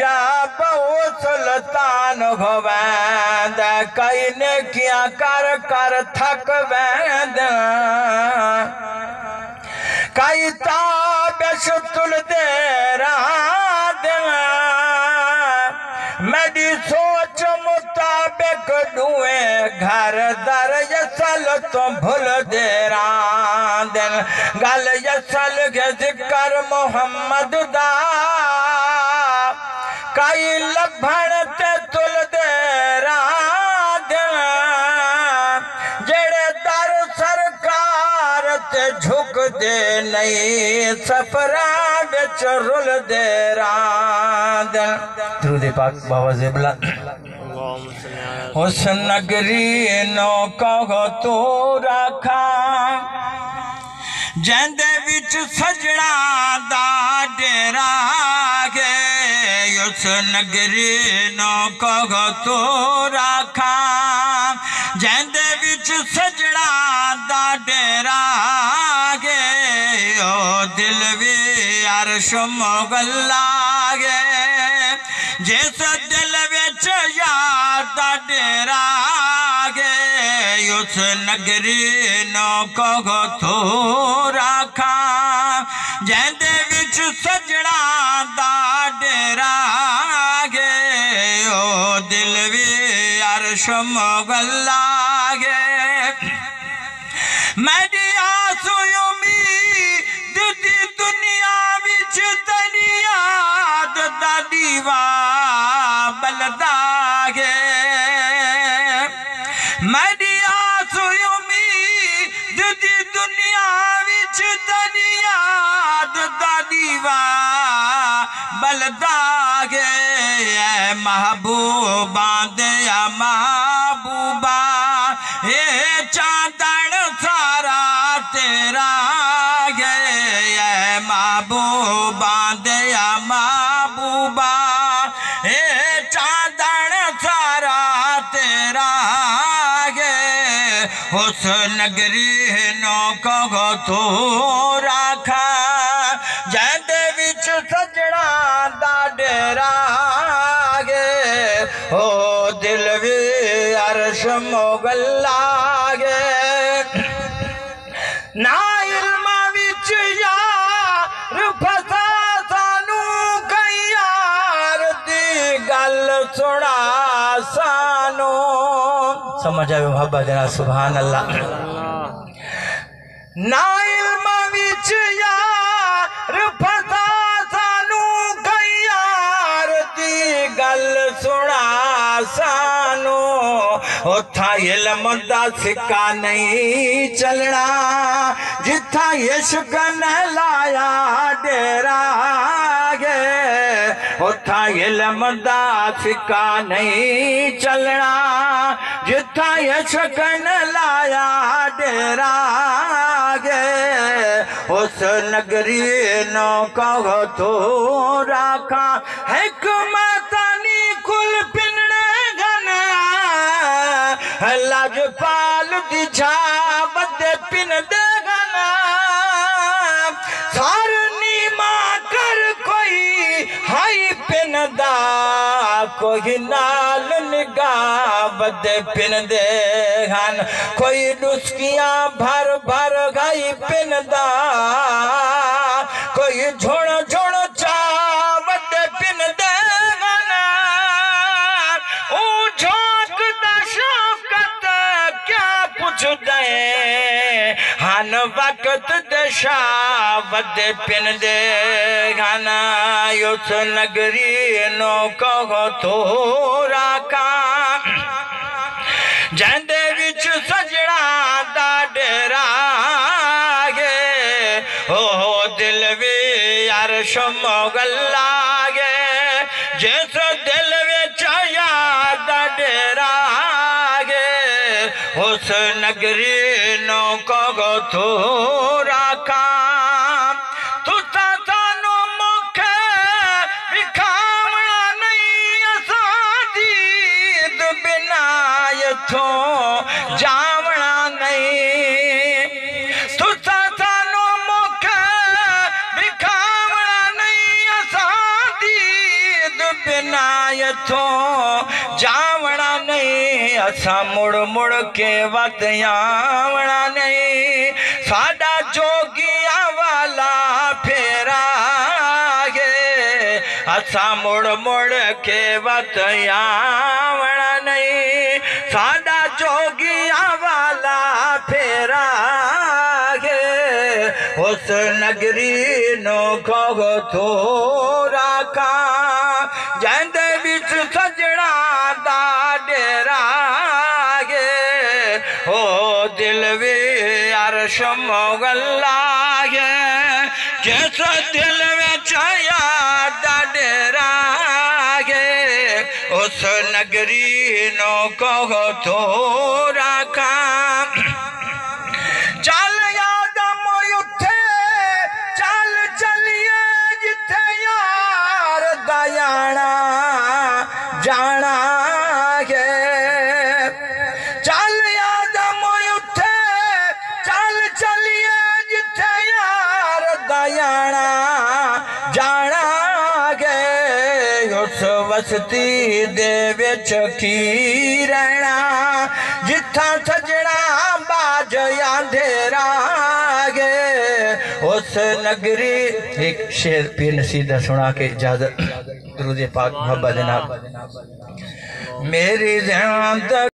या बहु सुल्तान होवैंद कई ने किया कर कर थक वैंद कई ताबश तुल दे मेरी सोच मुताबिक दुए घर दर यसल तो भूल दे दिन गल यसल के जिक्र मोहम्मद दा कई लभण ते तुल दे दिन जेड़े दर सरकार ते झुक दे नहीं सफरा बिच रुल दे दिन दुरूद पाक बाबा ज़ेबला उस नगरी नो कहो तो रखा जेंदे विच सजना दा डेरा गे उस नगरी नो कहो तो रखा जेंदे विच सजना दा डेरा गे ओ दिल भी अर्श मोगला गे जिस दिल विच यार दा डेरा गे उस नगरी नो कहो तो रखा जेंदे विच सजना दा डेरा गे ओ दिल भी अर्श मोगला गे मेरी आस उम्मीद दी दुनिया विच तेरी याद दा दीवा बलदा गे मेरी आस उम्मीद दी दुनिया विच तेरी याद दा दीवा बलदा गे ऐ महबूबा दे महबूबा ए चांदन सारा तेरा गे ऐ महबूबा दे महबूबा ए चांदन सारा तेरा गे उस नगरी नो कहो तो रखा जेंदे विच सजना दा डेरा गे ओ दिल भी अर्श मोगला गे ना इल्म विच यार फसा सानू कई यार दी गल सुना सानू समझ आवे मोहब्बत देना सुभान अल्लाह ना इल्म विच यार फसा सानू कई यार दी गल सुना सानू उथा इल्म दा सिक्का नहीं चलना जिथा इश्क ने लाया डेरा गे उथा इल्म दा सिक्का नहीं चलना जिथा इश्क ने लाया डेरा गे उस नगरी नो कहो तो रखा हिकमतानी कुल पिनड़े लाजपाल दी छावत पिन दे गना सारनी मां कर कोई हाई पिन दा कोई नाल निगाह बदे पिन दे गन कोई डुस्कियां भर भर गई पिन दा कोई झुण झुण चावत पिन दे गना ओ झोंक दा शौकत क्या पूछ दे हन वक्त दशावत पिन दे गाना उस नगरी नो कहो तो रखा जेंदे विच सजना दा डेरा गे ओ दिल भी अर्श मोगला गे जिस दिल विच यार दा डेरा गे उस नगरी नो कहो तो रखा तुसा सानू मुखे विखावना नहीं असां दीद बिना इथों जावना नहीं तुसा सानू मुखे विखावना नहीं असां दीद बिना यथो जावना नहीं, असा मुड़ मुड़ के वत आवना नहीं। साडा जोगिया वाला फेरा गे, असा मुड़ मुड़ के वत आवना नहीं। साडा जोगिया वाला फेरा गे, उस नगरी नो कहो थोड़ा का, जैंदे विच सजना दा डेरा गे। ओ दिल वे अर्श मोगल्ला गे, जिस दिल विच याद दा डेरा गे, उस नगरी नो कहो थोड़ा का। चल यादम उठे चल चलिए जिथे यार दयाना जाना है। चल यादम उठे चल चलिए जिथे यार दयाना जाना है। उस वसती दे विच की रहना, जिथा सजना बाज अंधेरा गे। उस नगरी एक शेर पीर नसीदा सुना के इजाजत दुरूद पाक मोहब्बत जनाब। मेरी जिंदगी